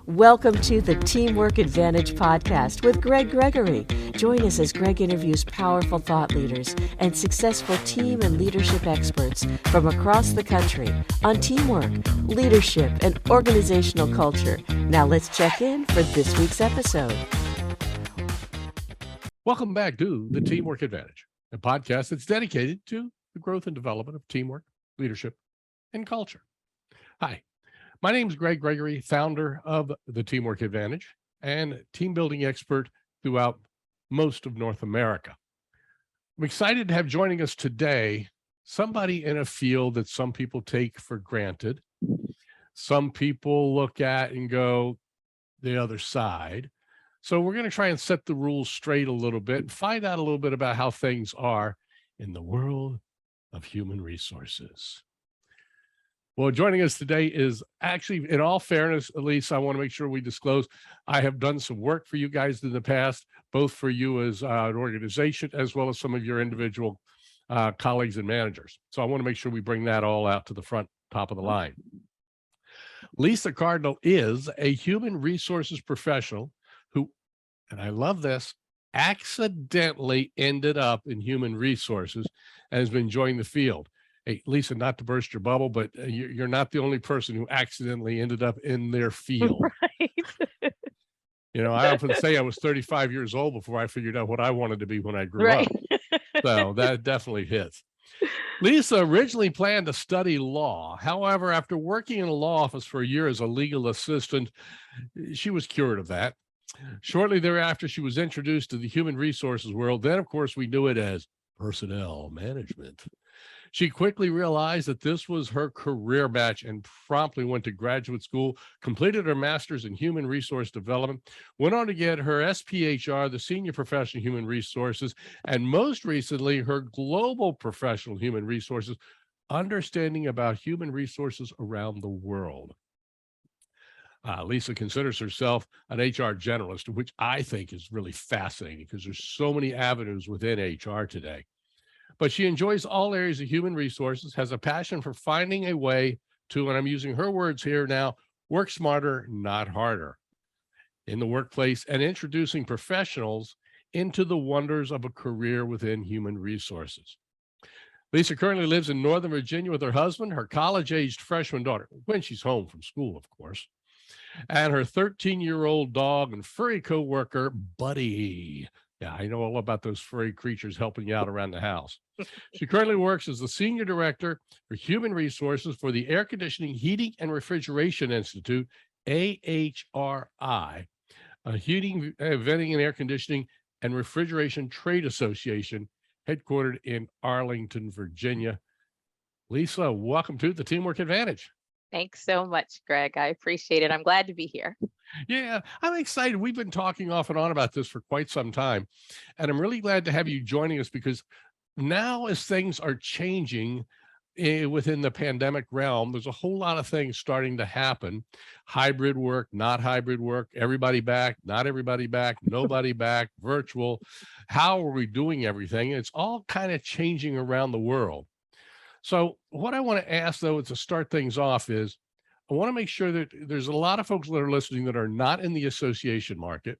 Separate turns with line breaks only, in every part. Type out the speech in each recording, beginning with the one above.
Welcome to the Teamwork Advantage podcast with Greg Gregory. Join us as Greg interviews powerful thought leaders and successful team and leadership experts from across the country on teamwork, leadership, and organizational culture. Now let's check in for this week's episode.
Welcome back to the Teamwork Advantage, a podcast that's dedicated to the growth and development of teamwork, leadership, and culture. Hi. My name is Greg Gregory, founder of the Teamwork Advantage and team building expert throughout most of North America. I'm excited to have joining us today somebody in a field that some people take for granted. Some people look at and go the other side. So we're going to try and set the rules straight a little bit and find out a little bit about how things are in the world of human resources. Well, joining us today is actually, in all fairness, Elise, I want to make sure we disclose, I have done some work for you guys in the past, both for you as an organization, as well as some of your individual colleagues and managers. So I want to make sure we bring that all out to the front, top of the line. Lisa Cardinal is a human resources professional who, and I love this, accidentally ended up in human resources and has been enjoying the field. Hey, Lisa, not to burst your bubble, but you're not the only person who accidentally ended up in their field.
Right.
I often say I was 35 years old before I figured out what I wanted to be when I grew up. So that definitely hits. Lisa originally planned to study law. However, after working in a law office for a year as a legal assistant, she was cured of that. Shortly thereafter, she was introduced to the human resources world. Then, of course, we knew it as personnel management. She quickly realized that this was her career match and promptly went to graduate school, completed her master's in human resource development, went on to get her SPHR, the Senior Professional Human Resources, and most recently, her Global Professional Human Resources, understanding about human resources around the world. Lisa considers herself an HR generalist, which I think is really fascinating because there's so many avenues within HR today. But she enjoys all areas of human resources, has a passion for finding a way to, and I'm using her words here now, work smarter, not harder in the workplace, and introducing professionals into the wonders of a career within human resources. Lisa currently lives in Northern Virginia with her husband, her college-aged freshman daughter, when she's home from school, of course, and her 13-year-old dog and furry coworker, Buddy. Yeah, I know all about those furry creatures helping you out around the house. She currently works as the Senior Director for Human Resources for the Air Conditioning, Heating, and Refrigeration Institute, AHRI, a heating, venting, and air conditioning and refrigeration trade association headquartered in Arlington, Virginia. Lisa, welcome to the Teamwork Advantage.
Thanks so much, Greg. I appreciate it. I'm glad to be here.
Yeah, I'm excited. We've been talking off and on about this for quite some time, and I'm really glad to have you joining us because now as things are changing within the pandemic realm, there's a whole lot of things starting to happen. Hybrid work, not hybrid work, everybody back, not everybody back, nobody back, virtual. How are we doing everything? It's all kind of changing around the world. So what I want to ask, though, to start things off is, I want to make sure that there's a lot of folks that are listening that are not in the association market,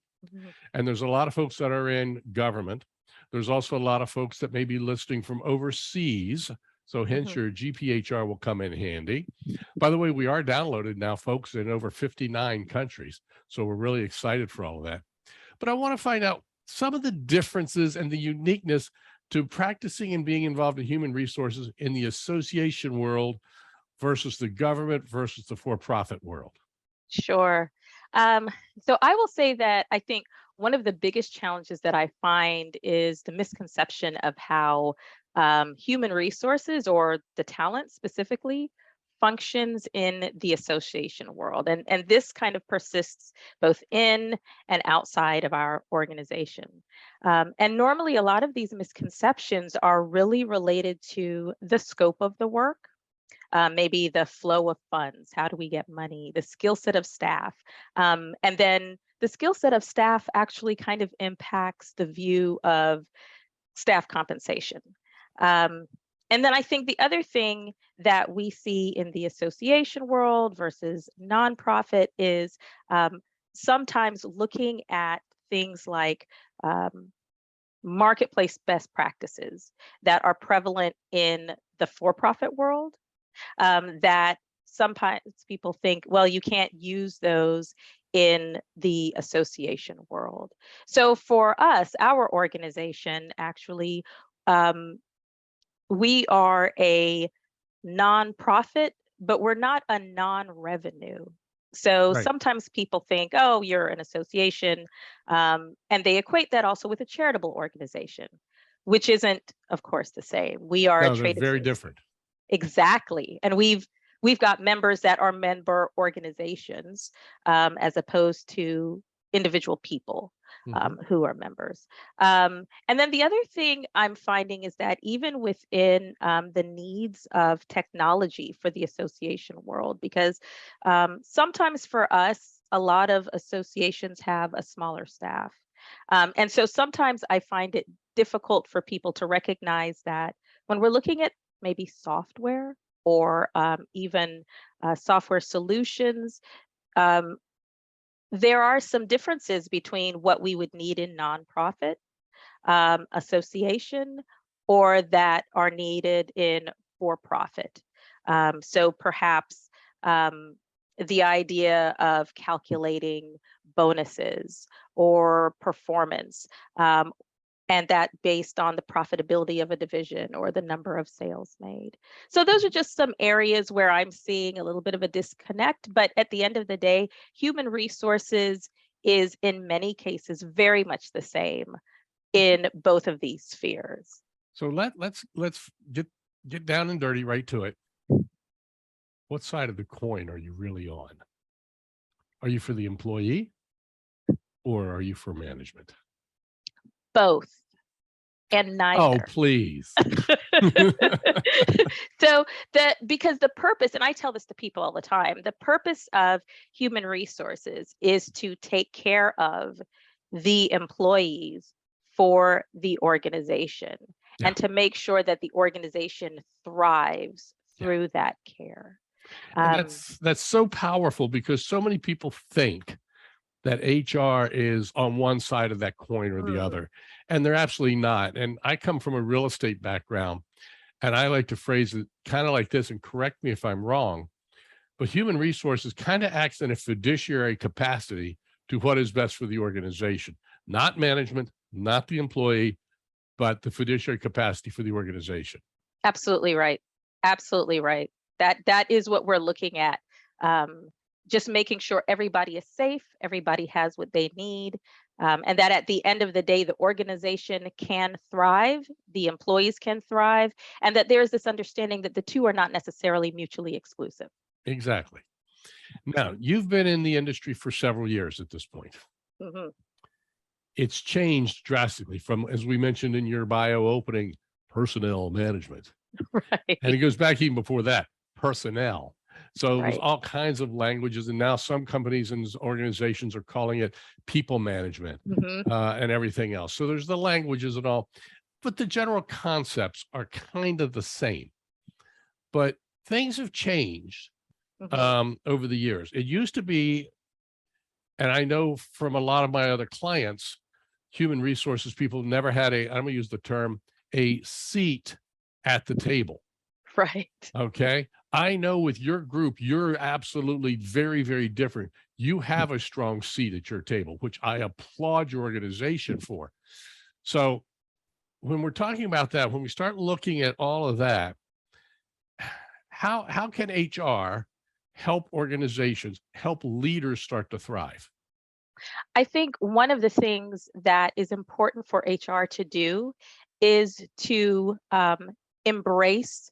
and there's a lot of folks that are in government. There's also a lot of folks that may be listening from overseas, so hence your GPHR will come in handy. By the way, we are downloaded now, folks, in over 59 countries, so we're really excited for all of that. But I want to find out some of the differences and the uniqueness to practicing and being involved in human resources in the association world versus the government versus the for-profit world.
Sure. So I will say that I think one of the biggest challenges that I find is the misconception of how human resources, or the talent specifically, functions in the association world. And this kind of persists both in and outside of our organization. And normally a lot of these misconceptions are really related to the scope of the work, maybe the flow of funds, how do we get money, the skill set of staff. And then the skill set of staff actually kind of impacts the view of staff compensation. And then I think the other thing that we see in the association world versus nonprofit is sometimes looking at things like marketplace best practices that are prevalent in the for-profit world, that sometimes people think, well, you can't use those in the association world. So for us, our organization actually, we are a nonprofit, but we're not a non-revenue. So
Right.
sometimes people think, oh, you're an association, and they equate that also with a charitable organization, which isn't, of course, the same. We are a
No, they're
trade
very
association.
different.
Exactly. And we've got members that are member organizations, as opposed to individual people who are members. And then the other thing I'm finding is that even within the needs of technology for the association world, because sometimes for us, a lot of associations have a smaller staff. And so sometimes I find it difficult for people to recognize that when we're looking at maybe software or even software solutions, there are some differences between what we would need in nonprofit, association, or that are needed in for-profit. So perhaps the idea of calculating bonuses or performance, and that based on the profitability of a division or the number of sales made. So those are just some areas where I'm seeing a little bit of a disconnect, but at the end of the day, human resources is in many cases very much the same in both of these spheres.
So let's get down and dirty right to it. What side of the coin are you really on? Are you for the employee or are you for management?
Both and neither.
Oh, please.
So because the purpose, and I tell this to people all the time, the purpose of human resources is to take care of the employees for the organization and to make sure that the organization thrives through that care.
And that's so powerful because so many people think that HR is on one side of that coin or the other, and they're absolutely not. And I come from a real estate background, and I like to phrase it kind of like this, and correct me if I'm wrong, but human resources kind of acts in a fiduciary capacity to what is best for the organization, not management, not the employee, but the fiduciary capacity for the organization.
Absolutely right. Absolutely right. That is what we're looking at. Just making sure everybody is safe, everybody has what they need, and that at the end of the day, the organization can thrive, the employees can thrive, and that there's this understanding that the two are not necessarily mutually exclusive.
Exactly. Now, you've been in the industry for several years at this point. It's changed drastically from, as we mentioned in your bio opening, personnel management.
Right.
And it goes back even before that, personnel. So there's all kinds of languages, and now some companies and organizations are calling it people management and everything else. So there's the languages and all, but the general concepts are kind of the same. But things have changed over the years. It used to be, and I know from a lot of my other clients, human resources people never had I'm going to use the term, a seat at the table.
Right.
Okay. I know with your group, you're absolutely very, very different. You have a strong seat at your table, which I applaud your organization for. So when we're talking about that, when we start looking at all of that, how can HR help organizations, help leaders start to thrive?
I think one of the things that is important for HR to do is to embrace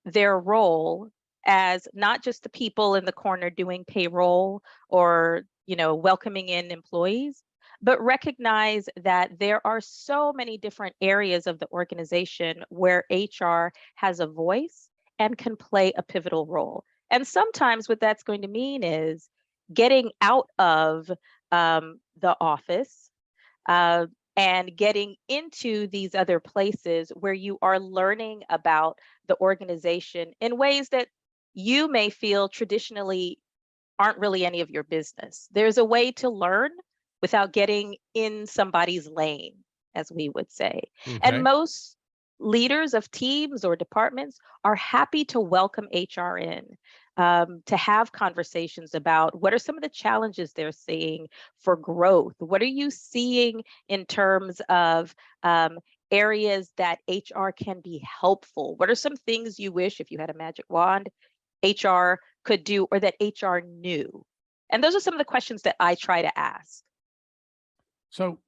their role as not just the people in the corner doing payroll or, welcoming in employees, but recognize that there are so many different areas of the organization where HR has a voice and can play a pivotal role. And sometimes what that's going to mean is getting out of the office and getting into these other places where you are learning about the organization in ways that you may feel traditionally aren't really any of your business. There's a way to learn without getting in somebody's lane, as we would say. And
Okay.
most leaders of teams or departments are happy to welcome HR in, to have conversations about what are some of the challenges they're seeing for growth. What are you seeing in terms of areas that HR can be helpful? What are some things you wish, if you had a magic wand, HR could do or that HR knew? And those are some of the questions that I try to ask.
So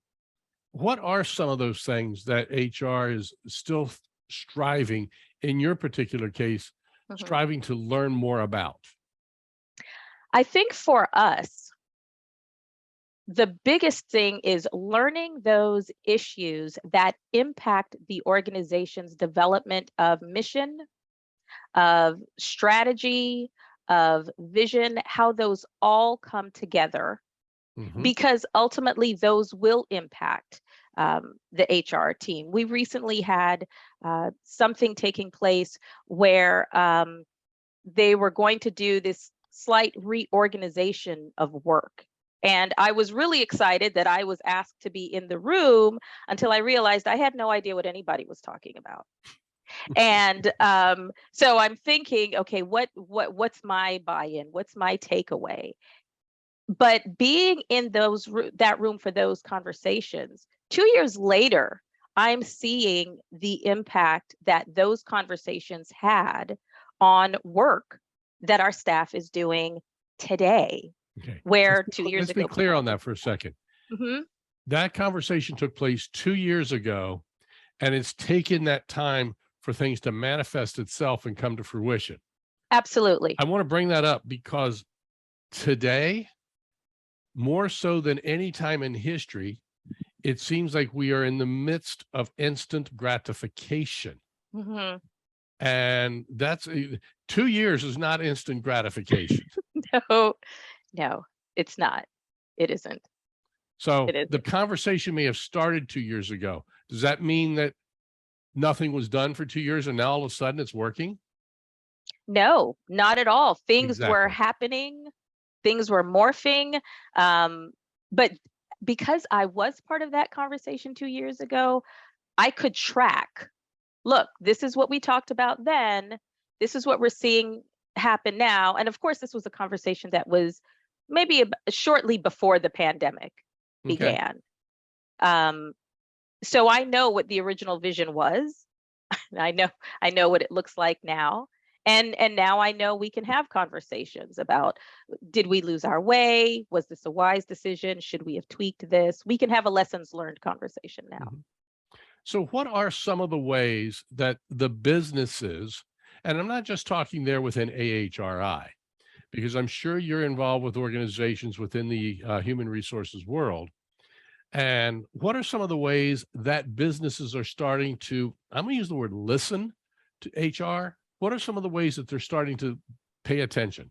what are some of those things that HR is still striving, in your particular case, striving to learn more about?
I think for us, the biggest thing is learning those issues that impact the organization's development of mission, of strategy, of vision, how those all come together, because ultimately those will impact the HR team. We recently had something taking place where they were going to do this slight reorganization of work. And I was really excited that I was asked to be in the room until I realized I had no idea what anybody was talking about. And so I'm thinking, okay, what's my buy-in? What's my takeaway? But being in that room for those conversations, 2 years later, I'm seeing the impact that those conversations had on work that our staff is doing today.
Okay.
Where 2 years ago,
let's be clear on that for a second. That conversation took place 2 years ago, and it's taken that time for things to manifest itself and come to fruition.
Absolutely.
I want to bring that up because today, more so than any time in history, it seems like we are in the midst of instant gratification. And that's 2 years is not instant gratification.
No, it's not. It isn't.
So the conversation may have started 2 years ago. Does that mean that nothing was done for 2 years and now all of a sudden it's working?
No, not at all. Things were happening. Things were morphing. But because I was part of that conversation 2 years ago, I could track, look, this is what we talked about then. This is what we're seeing happen now. And of course, this was a conversation that was maybe shortly before the pandemic began. So I know what the original vision was. I know what it looks like now. And now I know we can have conversations about, did we lose our way? Was this a wise decision? Should we have tweaked this? We can have a lessons learned conversation now.
So what are some of the ways that the businesses, and I'm not just talking there within AHRI, because I'm sure you're involved with organizations within the human resources world. And what are some of the ways that businesses are starting to, I'm going to use the word listen to HR? What are some of the ways that they're starting to pay attention?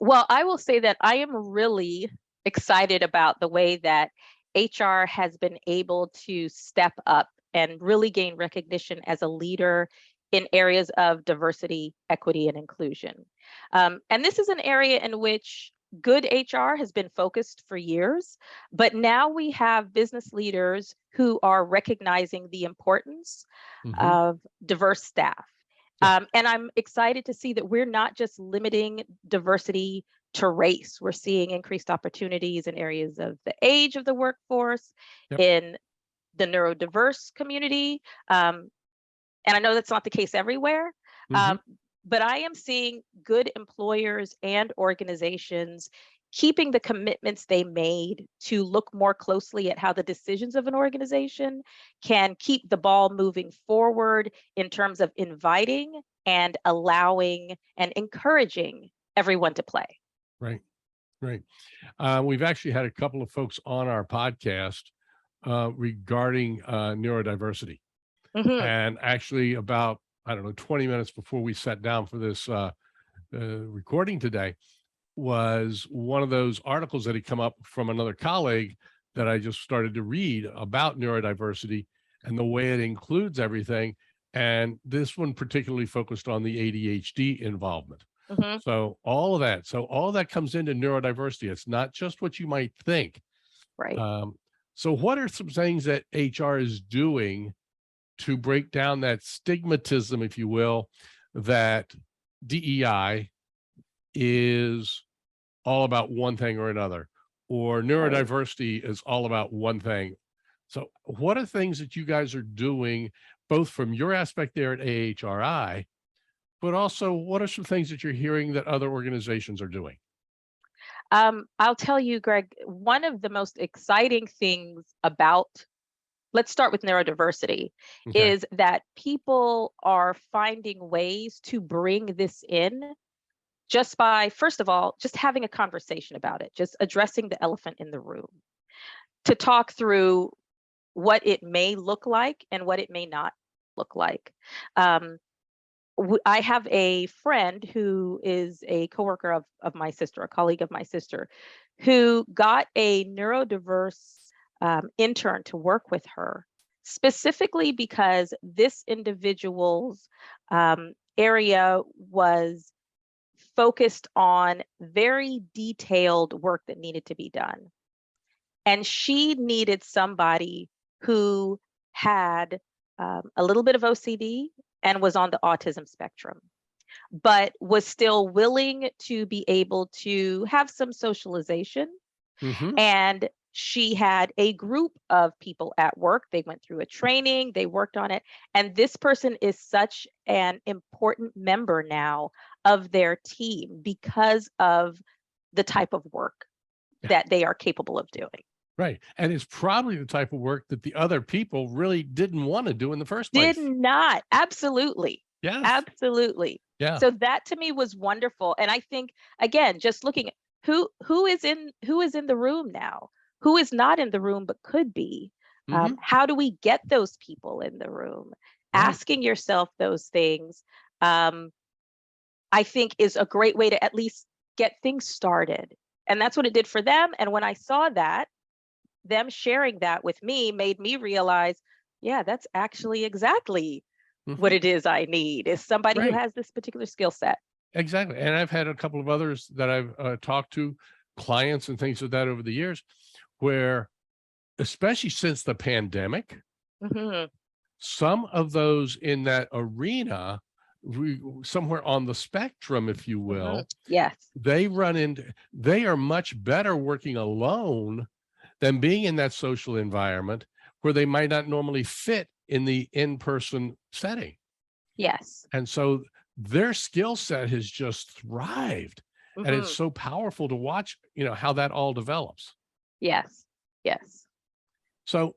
Well, I will say that I am really excited about the way that HR has been able to step up and really gain recognition as a leader in areas of diversity, equity, and inclusion. And this is an area in which good HR has been focused for years, but now we have business leaders who are recognizing the importance of diverse staff. And I'm excited to see that we're not just limiting diversity to race. We're seeing increased opportunities in areas of the age of the workforce, in the neurodiverse community. And I know that's not the case everywhere, but I am seeing good employers and organizations keeping the commitments they made to look more closely at how the decisions of an organization can keep the ball moving forward in terms of inviting and allowing and encouraging everyone to play.
Right. We've actually had a couple of folks on our podcast regarding neurodiversity. And actually about, 20 minutes before we sat down for this recording today, was one of those articles that had come up from another colleague that I just started to read about neurodiversity and the way it includes everything. And this one particularly focused on the ADHD involvement. So all of that comes into neurodiversity. It's not just what you might think.
Right.
So what are some things that HR is doing to break down that stigmatism, if you will, that DEI is all about one thing or another, or neurodiversity is all about one thing? So what are things that you guys are doing, both from your aspect there at AHRI, but also what are some things that you're hearing that other organizations are doing?
I'll tell you, Greg, one of the most exciting things about, let's start with neurodiversity, is that people are finding ways to bring this in just by, first of all, just having a conversation about it, just addressing the elephant in the room, to talk through what it may look like and what it may not look like. I have a friend who is a coworker of my sister, a colleague of my sister, who got a neurodiverse intern to work with her, specifically because this individual's area was focused on very detailed work that needed to be done. And she needed somebody who had a little bit of OCD and was on the autism spectrum, but was still willing to be able to have some socialization. And she had a group of people at work. They went through a training, they worked on it. And this person is such an important member now of their team because of the type of work that they are capable of doing.
Right. And it's probably the type of work that the other people really didn't want to do in the first place.
Did not. Absolutely.
Yes.
Absolutely.
Yeah.
So that to me was wonderful. And I think, again, just looking at who is in the room now, who is not in the room but could be. How do we get those people in the room? Right. Asking yourself those things, I think, is a great way to at least get things started. And that's what it did for them. And when I saw that, them sharing that with me made me realize, yeah, that's actually exactly what it is I need, is somebody who has this particular skill set.
Exactly. And I've had a couple of others that I've talked to, clients and things like that over the years, where, especially since the pandemic, some of those in that arena, somewhere on the spectrum, if you will,
yes,
they are much better working alone than being in that social environment where they might not normally fit in the in-person setting.
Yes.
And so their skill set has just thrived. And it's so powerful to watch, how that all develops.
Yes. Yes.
So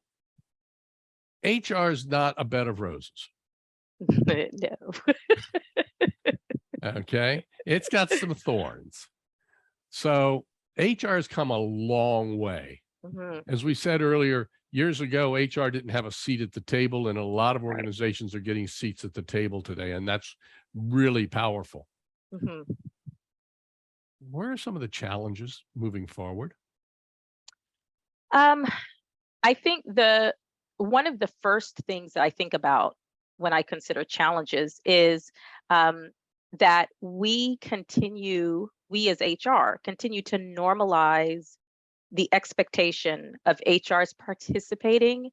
HR is not a bed of roses.
No.
Okay. It's got some thorns. So HR has come a long way. As we said earlier, years ago, HR didn't have a seat at the table, and a lot of organizations are getting seats at the table today, and that's really powerful. Where are some of the challenges moving forward?
I think one of the first things that I think about when I consider challenges is that we as HR, continue to normalize the expectation of HR's participating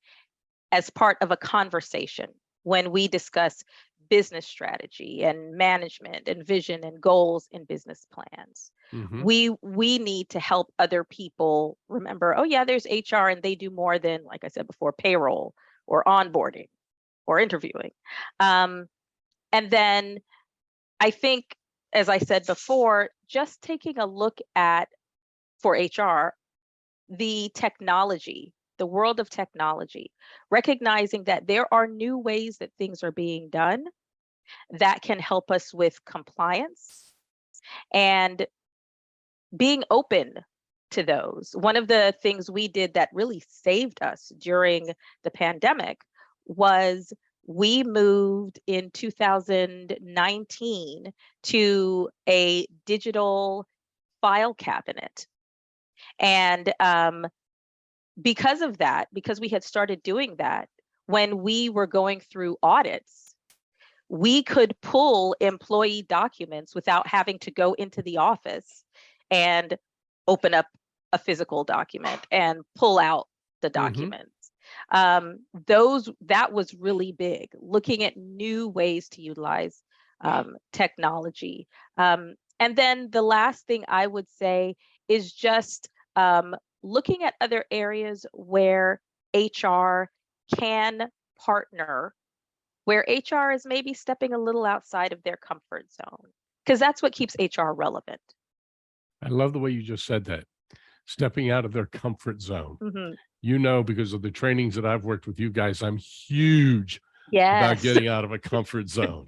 as part of a conversation when we discuss business strategy and management and vision and goals in business plans. We need to help other people remember, oh yeah, there's HR and they do more than, like I said before, payroll or onboarding or interviewing. And then I think, as I said before, just taking a look at, for HR, the technology, the world of technology, recognizing that there are new ways that things are being done that can help us with compliance and being open to those. One of the things we did that really saved us during the pandemic was we moved in 2019 to a digital file cabinet. And because of that, because we had started doing that, when we were going through audits, we could pull employee documents without having to go into the office and open up a physical document and pull out the documents. That was really big, looking at new ways to utilize technology. And then the last thing I would say is just looking at other areas where HR can partner, where HR is maybe stepping a little outside of their comfort zone, because that's what keeps HR relevant.
I love the way you just said that, stepping out of their comfort zone. You know, because of the trainings that I've worked with you guys, I'm huge about getting out of a comfort zone,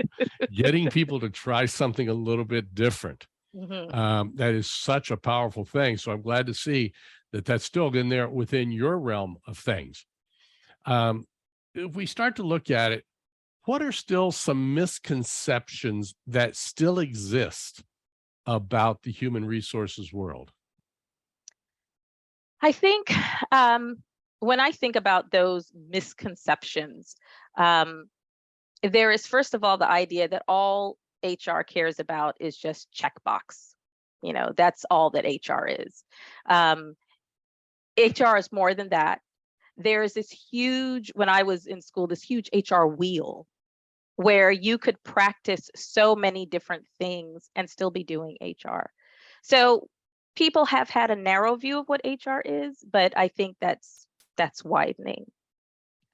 getting people to try something a little bit different. That is such a powerful thing. So I'm glad to see that that's still in there within your realm of things. If we start to look at it, what are still some misconceptions that still exist about the human resources world?
I think when I think about those misconceptions, there is, first of all, the idea that all HR cares about is just checkbox. You know, that's all that HR is. HR is more than that. There's this huge, when I was in school, this huge HR wheel where you could practice so many different things and still be doing HR. So people have had a narrow view of what HR is, but I think that's widening.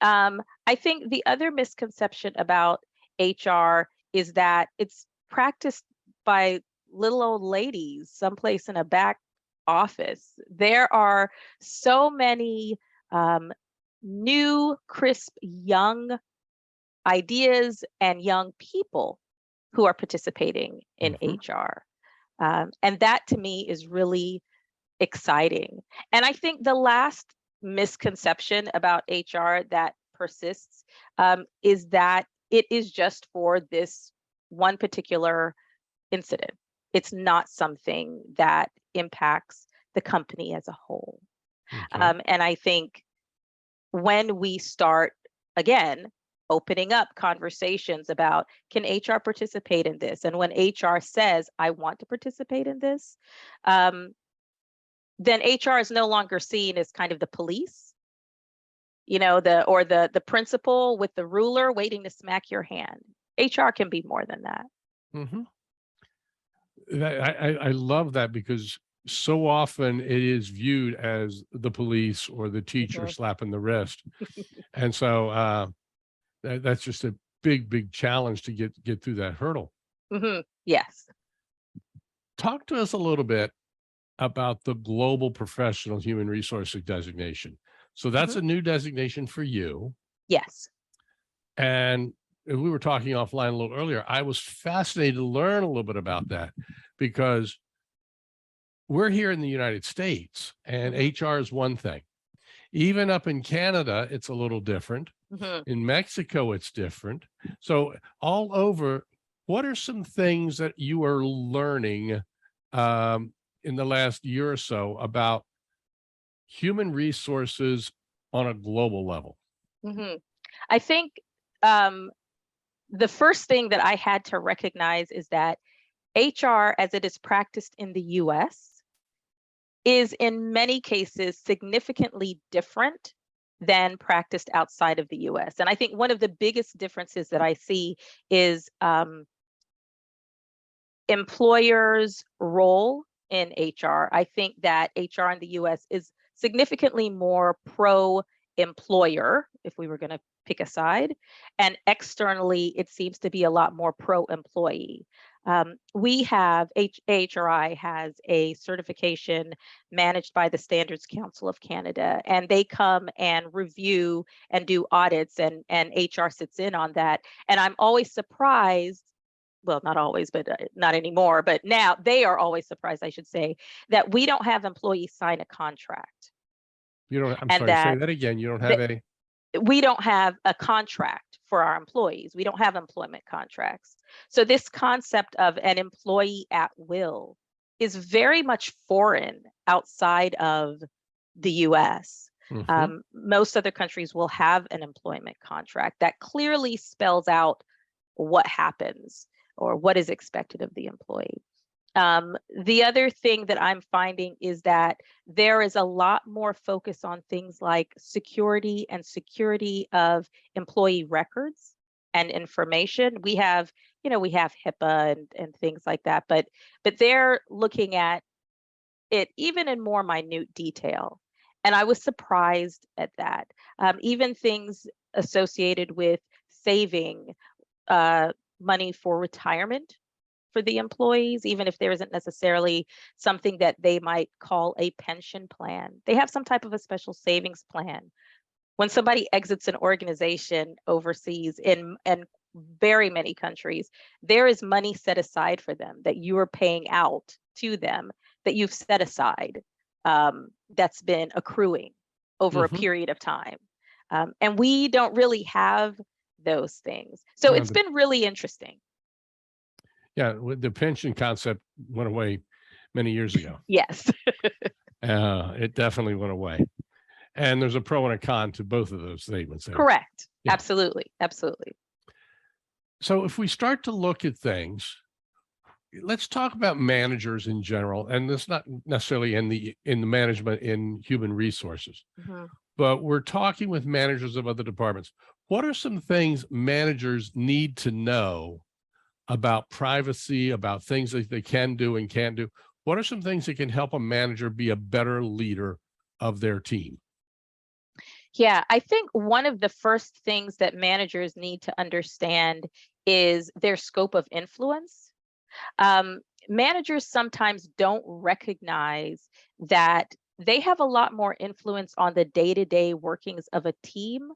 I think the other misconception about HR is that it's practiced by little old ladies someplace in a back office. There are so many new, crisp, young ideas and young people who are participating in HR. And that to me is really exciting. And I think the last misconception about HR that persists is that it is just for this one particular incident. It's not something that impacts the company as a whole. And I think when we start, again, opening up conversations about, can HR participate in this? And when HR says, I want to participate in this, then HR is no longer seen as kind of the police, you know, the principal with the ruler waiting to smack your hand. HR can be more than that.
I love that, because so often it is viewed as the police or the teacher slapping the wrist. And so that's just a big challenge to get through that hurdle.
Yes.
Talk to us a little bit about the Global Professional Human Resources designation. So that's a new designation for you.
Yes.
And we were talking offline a little earlier. I was fascinated to learn a little bit about that, because we're here in the United States and HR is one thing. Even up in Canada, it's a little different. In Mexico, it's different. So all over, what are some things that you are learning in the last year or so about human resources on a global level?
I think the first thing that I had to recognize is that HR, as it is practiced in the US, is in many cases significantly different than practiced outside of the US. And I think one of the biggest differences that I see is employers' role in HR. I think that HR in the US is significantly more pro-employer, if we were going to pick a side, and externally, it seems to be a lot more pro-employee. We have, AHRI has a certification managed by the Standards Council of Canada, and they come and review and do audits, and HR sits in on that. And I'm always surprised, well, not always, but not anymore, but now they are always surprised, I should say, that we don't have employees sign a contract.
You don't, I'm sorry, say that again. You don't have
we don't have a contract for our employees. We don't have employment contracts. So this concept of an employee at will is very much foreign outside of the US. Most other countries will have an employment contract that clearly spells out what happens or what is expected of the employee. The other thing that I'm finding is that there is a lot more focus on things like security of employee records and information. We have HIPAA and things like that, but they're looking at it even in more minute detail. And I was surprised at that. Even things associated with saving money for retirement for the employees, even if there isn't necessarily something that they might call a pension plan. They have some type of a special savings plan. When somebody exits an organization overseas in very many countries, there is money set aside for them that you are paying out to them that you've set aside, that's been accruing over a period of time. And we don't really have those things. So it's been really interesting.
Yeah, the pension concept went away many years ago.
Yes.
It definitely went away. And there's a pro and a con to both of those statements there.
Correct.
Yeah.
Absolutely. Absolutely.
So if we start to look at things, let's talk about managers in general, and this not necessarily in the management in human resources, but we're talking with managers of other departments. What are some things managers need to know about privacy, about things that they can do and can't do? What are some things that can help a manager be a better leader of their team?
Yeah, I think one of the first things that managers need to understand is their scope of influence. Managers sometimes don't recognize that they have a lot more influence on the day-to-day workings of a team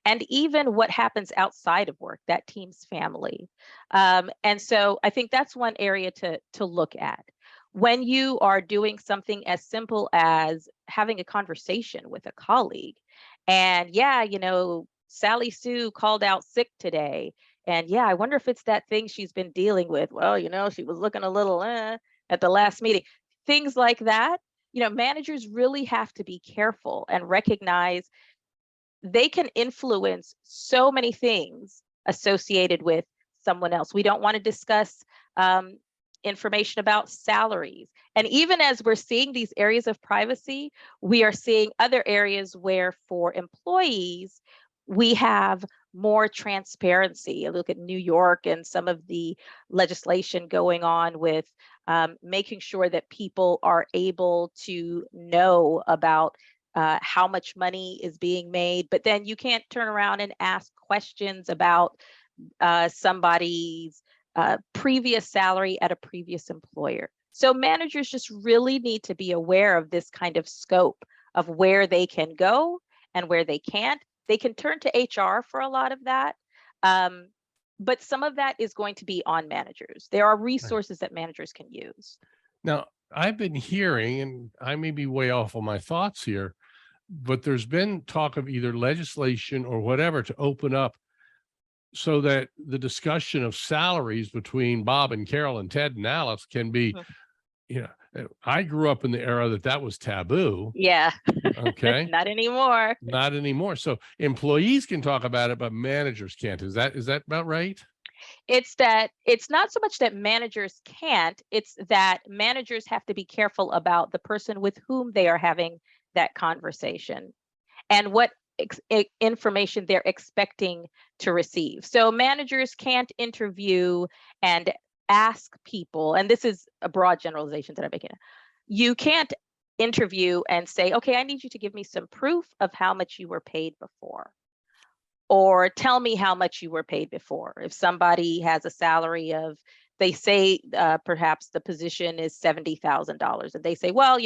and even what happens outside of work, that team's family. And so I think that's one area to look at. When you are doing something as simple as having a conversation with a colleague, and Sally Sue called out sick today, and I wonder if it's that thing she's been dealing with. Well, she was looking a little at the last meeting. Things like that, managers really have to be careful and recognize they can influence so many things associated with someone else. We don't want to discuss information about salaries. And even as we're seeing these areas of privacy, we are seeing other areas where for employees, we have more transparency. I look at New York and some of the legislation going on with making sure that people are able to know about how much money is being made, but then you can't turn around and ask questions about somebody's previous salary at a previous employer. So managers just really need to be aware of this kind of scope of where they can go and where they can't. They can turn to HR for a lot of that, but some of that is going to be on managers. There are resources that managers can use.
Now, I've been hearing, and I may be way off on my thoughts here, but there's been talk of either legislation or whatever to open up so that the discussion of salaries between Bob and Carol and Ted and Alice can be, I grew up in the era that was taboo.
Yeah.
Okay.
Not anymore.
Not anymore. So employees can talk about it, but managers can't. Is that about right?
It's not so much that managers can't, it's that managers have to be careful about the person with whom they are having that conversation and what information they're expecting to receive. So managers can't interview and ask people, and this is a broad generalization that I'm making. You can't interview and say, okay, I need you to give me some proof of how much you were paid before. Or tell me how much you were paid before. If somebody has a salary of, they say perhaps the position is $70,000, and they say, well,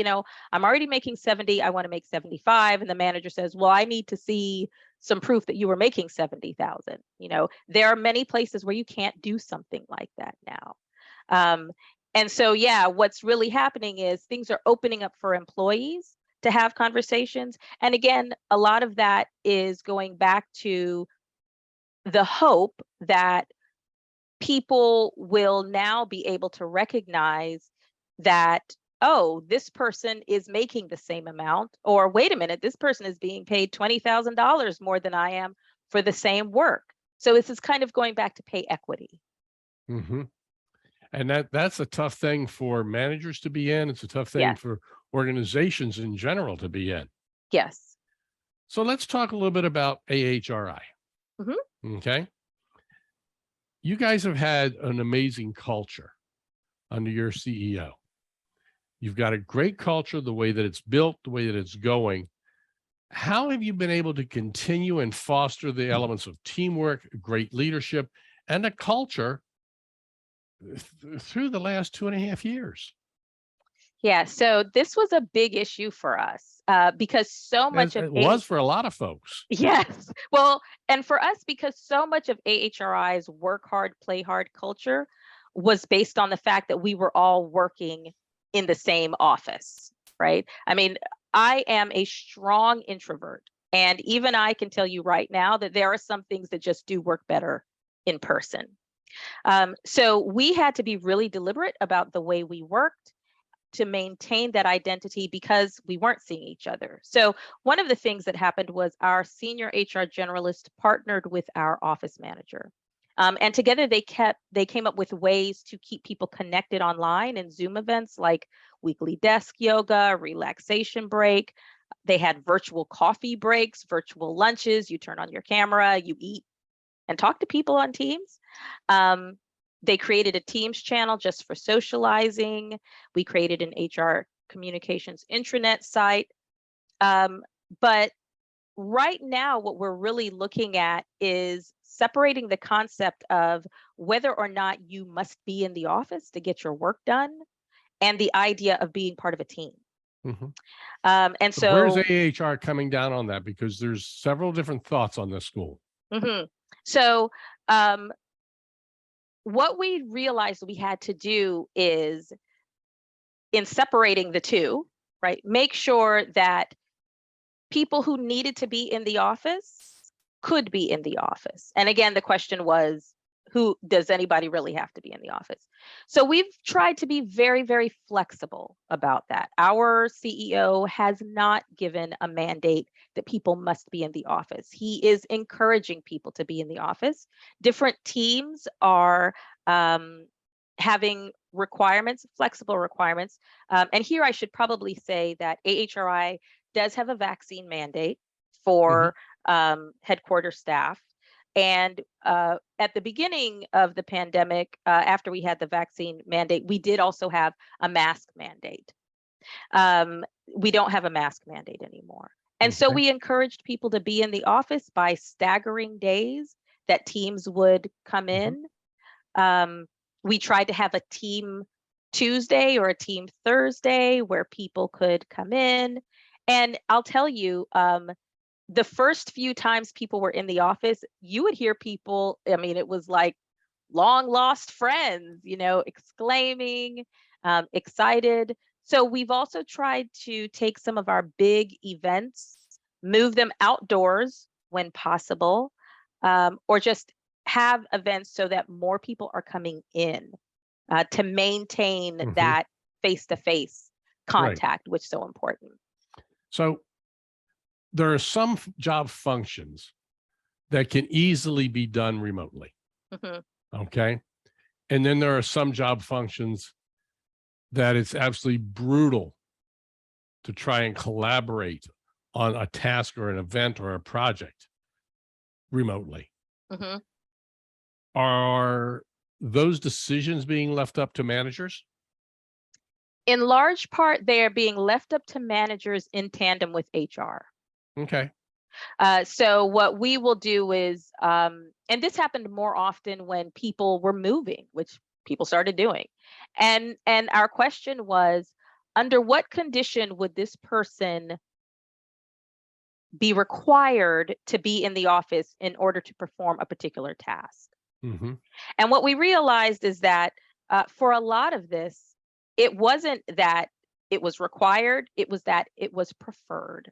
I'm already making 70, I want to make 75, and the manager says, well, I need to see some proof that you were making 70,000. There are many places where you can't do something like that now. And so, what's really happening is things are opening up for employees to have conversations. And again, a lot of that is going back to the hope that people will now be able to recognize that oh, this person is making the same amount, or wait a minute, this person is being paid $20,000 more than I am for the same work. So this is kind of going back to pay equity.
Mm-hmm. And that's a tough thing for managers to be in. It's a tough thing
Yes.
for organizations in general to be in.
Yes.
So let's talk a little bit about AHRI.
Mm-hmm.
Okay. You guys have had an amazing culture under your CEO. You've got a great culture, the way that it's built, the way that it's going. How have you been able to continue and foster the elements of teamwork, great leadership, and a culture through the last 2.5 years?
Yeah, so this was a big issue for us because so much of
it was for a lot of folks.
Yes, well, and for us because so much of AHRI's work hard, play hard culture was based on the fact that we were all working in the same office, right? I mean, I am a strong introvert, and even I can tell you right now that there are some things that just do work better in person. So we had to be really deliberate about the way we worked to maintain that identity because we weren't seeing each other. So one of the things that happened was our senior HR generalist partnered with our office manager. And together they came up with ways to keep people connected online in Zoom events like weekly desk yoga, relaxation break. They had virtual coffee breaks, virtual lunches. You turn on your camera, you eat and talk to people on Teams. They created a Teams channel just for socializing. We created an HR communications intranet site. But right now, what we're really looking at is separating the concept of whether or not you must be in the office to get your work done and the idea of being part of a team.
Mm-hmm.
And so
where's AHR coming down on that? Because there's several different thoughts on this school.
Mm-hmm. So what we realized we had to do is, in separating the two, right, make sure that people who needed to be in the office could be in the office. And again, the question was, who does anybody really have to be in the office? So we've tried to be very, very flexible about that. Our CEO has not given a mandate that people must be in the office. He is encouraging people to be in the office. Different teams are having requirements, flexible requirements. And here I should probably say that AHRI does have a vaccine mandate for headquarters staff. And at the beginning of the pandemic, after we had the vaccine mandate, we did also have a mask mandate. We don't have a mask mandate anymore. And so we encouraged people to be in the office by staggering days that teams would come in. We tried to have a team Tuesday or a team Thursday where people could come in. And I'll tell you, the first few times people were in the office, you would hear people, I mean, it was like long lost friends, you know, exclaiming, excited. So we've also tried to take some of our big events, move them outdoors when possible, or just have events so that more people are coming in to maintain that face-to-face contact, which is so important.
So there are some job functions that can easily be done remotely. Okay. And then there are some job functions that it's absolutely brutal to try and collaborate on a task or an event or a project remotely. Are those decisions being left up to managers?
In large part, they are being left up to managers in tandem with HR.
Okay.
So what we will do is, and this happened more often when people were moving, which people started doing. And our question was, under what condition would this person be required to be in the office in order to perform a particular task? And what we realized is that for a lot of this, it wasn't that it was required, it was that it was preferred.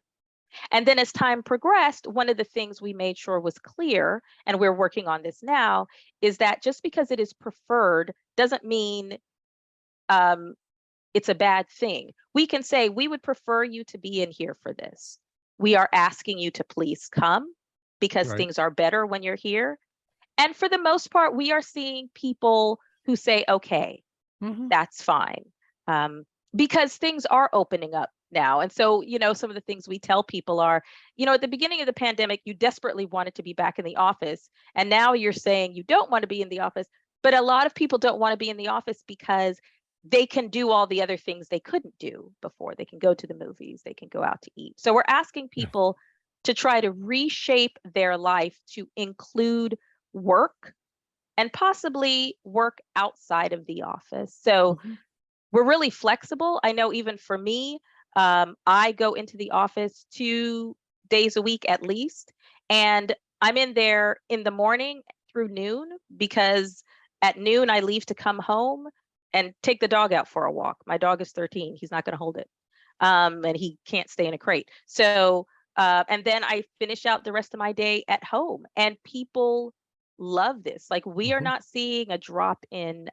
And then as time progressed, one of the things we made sure was clear, and we're working on this now, is that just because it is preferred doesn't mean it's a bad thing. We can say, we would prefer you to be in here for this. We are asking you to please come because things are better when you're here. And for the most part, we are seeing people who say, okay, that's fine. Because things are opening up now. And so, some of the things we tell people are, at the beginning of the pandemic, you desperately wanted to be back in the office. And now you're saying you don't want to be in the office. But a lot of people don't want to be in the office because they can do all the other things they couldn't do before. They can go to the movies, they can go out to eat. So we're asking people to try to reshape their life to include work and possibly work outside of the office. So we're really flexible. I know even for me, I go into the office 2 days a week at least, and I'm in there in the morning through noon, because at noon I leave to come home and take the dog out for a walk. My dog is 13. He's not going to hold it. And he can't stay in a crate. So, and then I finish out the rest of my day at home, and people love this. Like, we are not seeing a drop in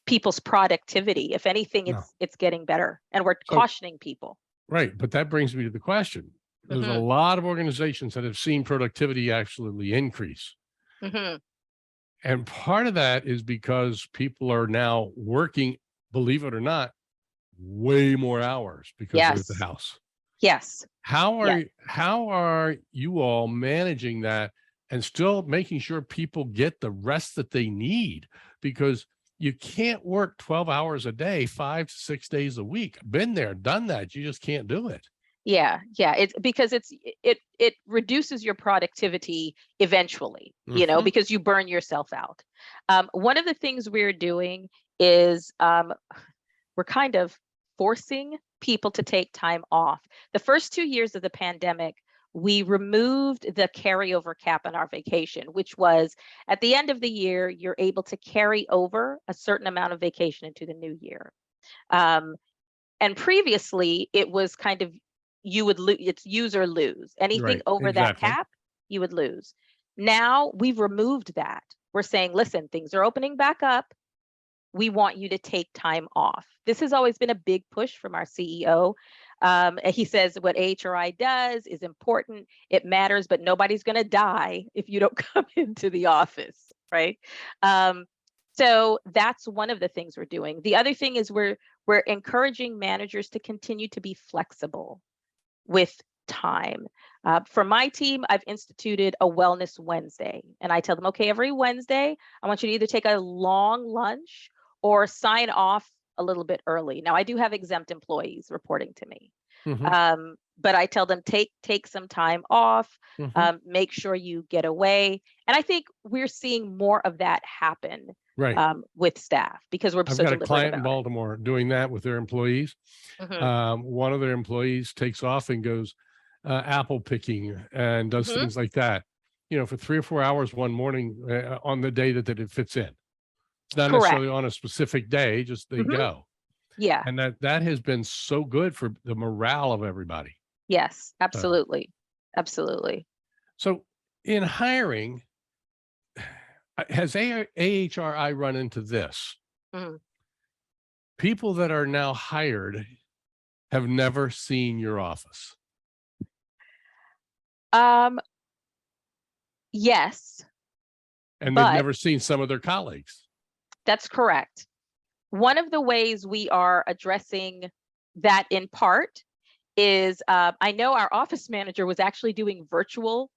people's productivity. If anything, it's getting better, and we're cautioning people.
Right. But that brings me to the question. There's a lot of organizations that have seen productivity actually increase. And part of that is because people are now working, believe it or not, way more hours because they're at the house. How are you all managing that and still making sure people get the rest that they need? Because you can't work 12 hours a day, 5 to 6 days a week. Been there, done that. You just can't do it.
It's because it reduces your productivity eventually, because you burn yourself out. One of the things we're doing is we're kind of forcing people to take time off. The first 2 years of the pandemic, we removed the carryover cap on our vacation, which was at the end of the year, you're able to carry over a certain amount of vacation into the new year. And previously, it was kind of, you would lose, it's use or lose. Anything over that cap, you would lose. Now we've removed that. We're saying, listen, things are opening back up. We want you to take time off. This has always been a big push from our CEO. He says what AHRI does is important. It matters, but nobody's going to die if you don't come into the office, right? So that's one of the things we're doing. The other thing is we're encouraging managers to continue to be flexible with time. For my team, I've instituted a Wellness Wednesday, and I tell them, okay, every Wednesday, I want you to either take a long lunch or sign off a little bit early. Now, I do have exempt employees reporting to me, but I tell them take some time off, make sure you get away. And I think we're seeing more of that happen with staff, because we're so deliberate. I've got a client in
Baltimore doing that with their employees. One of their employees takes off and goes apple picking and does things like that, for 3 or 4 hours one morning on the day that it fits in. It's not necessarily on a specific day, just they go. And that has been so good for the morale of everybody.
Yes, absolutely. Absolutely.
So in hiring, has AHRI run into this? People that are now hired have never seen your office.
Yes.
And they've never seen some of their colleagues.
That's correct. One of the ways we are addressing that in part is, I know our office manager was actually doing virtual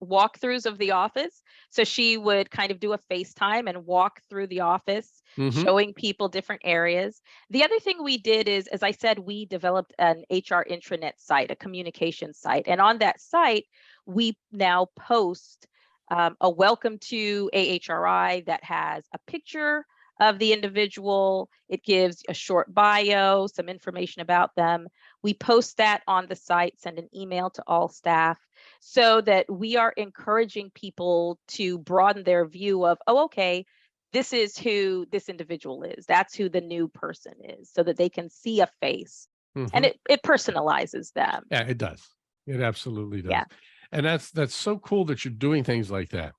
walkthroughs of the office. So she would kind of do a FaceTime and walk through the office, showing people different areas. The other thing we did is, as I said, we developed an HR intranet site, a communication site. And on that site, we now post a welcome to AHRI that has a picture of the individual. It gives a short bio, some information about them. We post that on the site, send an email to all staff, so that we are encouraging people to broaden their view of, oh, okay, this is who this individual is. That's who the new person is, so that they can see a face. And it personalizes them.
Yeah, it does. It absolutely does. And that's so cool that you're doing things like that.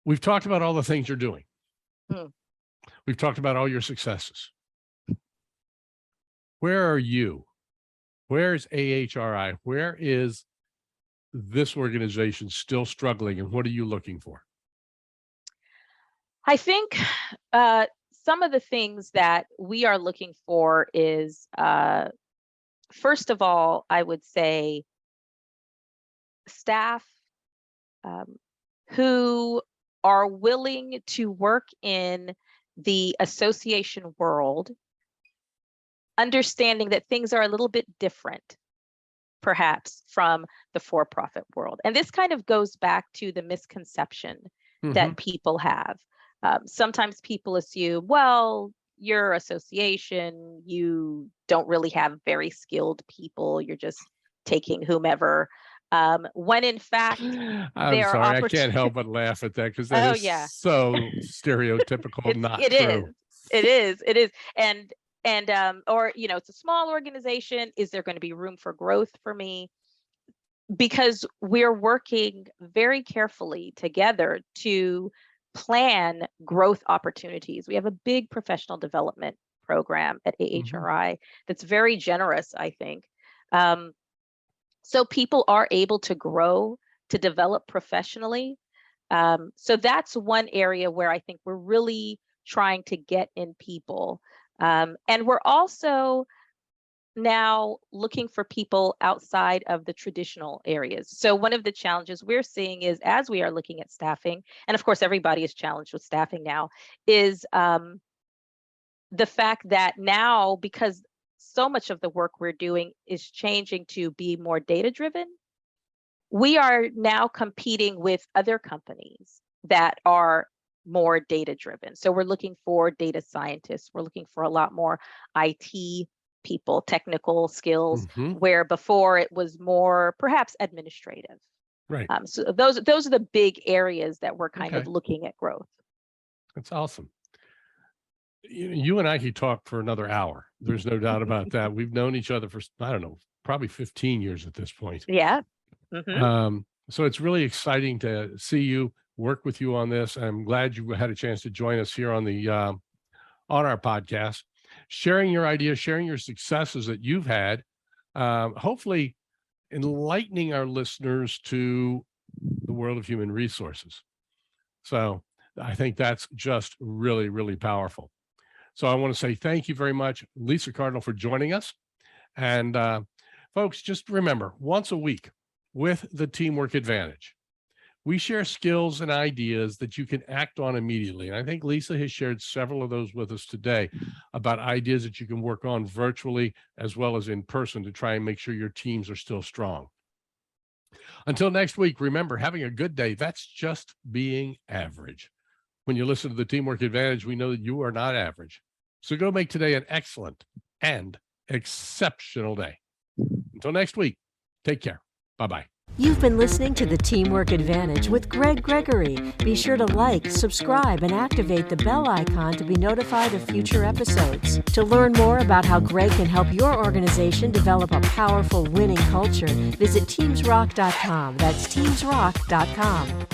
We've talked about all the things you're doing. We've talked about all your successes. where are you? Where's AHRI? Where is this organization still struggling, and what are you looking for?
I think some of the things that we are looking for is, first of all, I would say staff who are willing to work in the association world, understanding that things are a little bit different, perhaps, from the for-profit world. And this kind of goes back to the misconception that people have. Sometimes people assume, well, your association, you don't really have very skilled people. You're just taking whomever. When in fact,
I'm sorry, I can't help but laugh at that, because that is so stereotypical, not true.
It is. And or, it's a small organization. Is there going to be room for growth for me? Because we're working very carefully together to plan growth opportunities. We have a big professional development program at AHRI that's very generous, I think. So people are able to grow, to develop professionally. So that's one area where I think we're really trying to get in people. And we're also now looking for people outside of the traditional areas. So one of the challenges we're seeing is, as we are looking at staffing, and of course everybody is challenged with staffing now, is the fact that now, because so much of the work we're doing is changing to be more data driven, we are now competing with other companies that are more data driven. So we're looking for data scientists. We're looking for a lot more IT people, technical skills, where before it was more perhaps administrative.
Right.
So those are the big areas that we're kind of looking at growth.
That's awesome. You and I could talk for another hour. There's no doubt about that. We've known each other for, I don't know, probably 15 years at this point.
Yeah.
So it's really exciting to see you, work with you on this. I'm glad you had a chance to join us here on the on our podcast, sharing your ideas, sharing your successes that you've had, hopefully enlightening our listeners to the world of human resources. So I think that's just really, really powerful. So I want to say thank you very much, Lisa Cardinal, for joining us. And folks, just remember, once a week with the Teamwork Advantage, we share skills and ideas that you can act on immediately. And I think Lisa has shared several of those with us today about ideas that you can work on virtually as well as in person to try and make sure your teams are still strong. Until next week, remember, having a good day, that's just being average. When you listen to the Teamwork Advantage, we know that you are not average. So go make today an excellent and exceptional day. Until next week, take care. Bye-bye.
You've been listening to the Teamwork Advantage with Greg Gregory. Be sure to like, subscribe, and activate the bell icon to be notified of future episodes. To learn more about how Greg can help your organization develop a powerful winning culture, visit TeamsRock.com. That's TeamsRock.com.